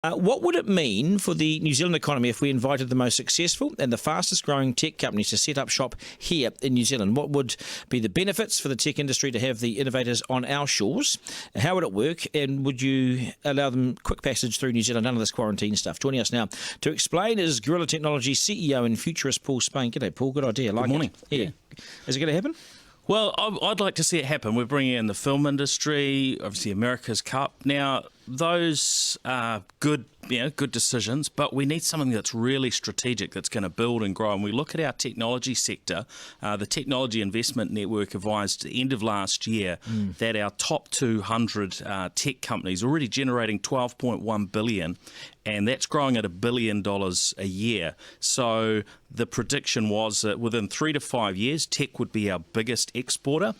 What would it mean for the New Zealand economy if we invited the most successful and the fastest growing tech companies to set up shop here in New Zealand? What would be the benefits for the tech industry to have the innovators on our shores? How would it work? And would you allow them quick passage through New Zealand, none of this quarantine stuff? Joining us now to explain is Gorilla Technology CEO and futurist Paul Spain. G'day, Paul. Good idea. Good morning. Yeah. Is it going to happen? Well, I'd like to see it happen. We're bringing in the film industry, obviously America's Cup. Now, those are good decisions, but we need something that's really strategic, that's going to build and grow. And we look at our technology sector. The Technology Investment Network advised at the end of last year that our top 200 tech companies are already generating $12.1 billion, and that's growing at $1 billion a year. So the prediction was that within 3 to 5 years, tech would be our biggest exporter.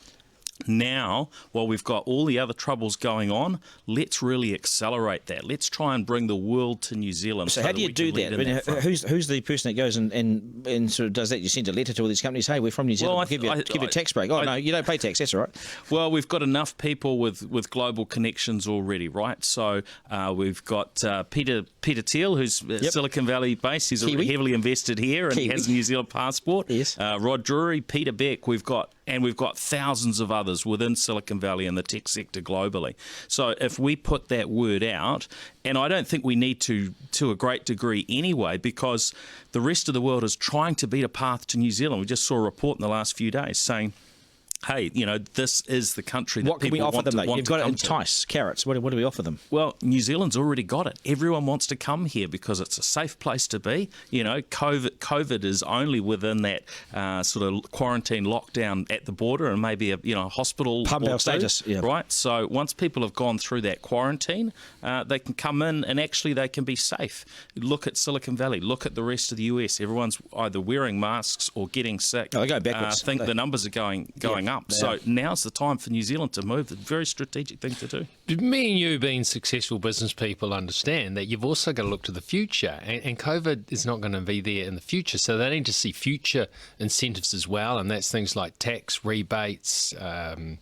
Now, while we've got all the other troubles going on, let's really accelerate that. Let's try and bring the world to New Zealand. So how do you do that? I mean, who's the person that goes and sort of does that? You send a letter to all these companies, hey, we're from New Zealand, we'll give you a tax break. Oh, no, you don't pay tax, that's all right. Well, we've got enough people with global connections already, right? So we've got Peter Thiel, who's Silicon Valley based. He's heavily invested here and he has a New Zealand passport. Yes. Rod Drury, Peter Beck, we've got thousands of others within Silicon Valley and the tech sector globally. So if we put that word out, and I don't think we need to a great degree anyway, because the rest of the world is trying to beat a path to New Zealand. We just saw a report in the last few days saying, hey, this is the country that people want to come to. What can we offer them? You've got to entice carrots. What do we offer them? Well, New Zealand's already got it. Everyone wants to come here because it's a safe place to be. COVID is only within that sort of quarantine lockdown at the border and maybe a hospital pump our status, right? So once people have gone through that quarantine, they can come in and actually they can be safe. Look at Silicon Valley. Look at the rest of the US. Everyone's either wearing masks or getting sick. They go backwards. I think the numbers are going up. So now's the time for New Zealand to move. It's a very strategic thing to do. Me and you, being successful business people, understand that you've also got to look to the future, and COVID is not going to be there in the future. So they need to see future incentives as well, and that's things like tax rebates, rent,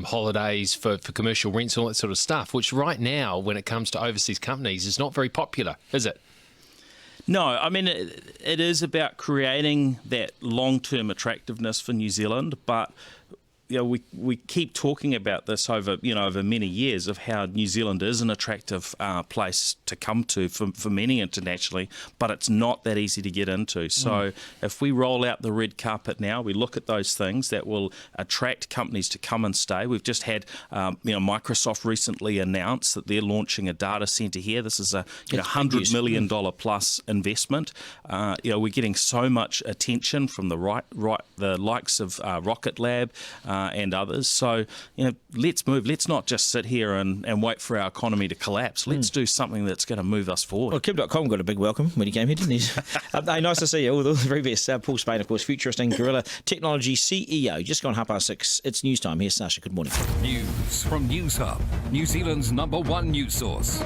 holidays for commercial rents, all that sort of stuff, which right now, when it comes to overseas companies, is not very popular, is it? No, I mean, it is about creating that long-term attractiveness for New Zealand, but we keep talking about this over many years of how New Zealand is an attractive place to come to for many internationally, but it's not that easy to get into. So if we roll out the red carpet now, we look at those things that will attract companies to come and stay. We've just had Microsoft recently announced that they're launching a data center here. This is a $100 million plus investment. We're getting so much attention from the likes of Rocket Lab. And others. So, let's move. Let's not just sit here and wait for our economy to collapse. Let's do something that's going to move us forward. Well, Kim.com got a big welcome when he came here, didn't he? Hey, nice to see you. All the very best. Paul Spain, of course, futurist and Gorilla Technology CEO. Just gone 6:30. It's news time. Here's Sasha. Good morning. News from News Hub, New Zealand's #1 news source.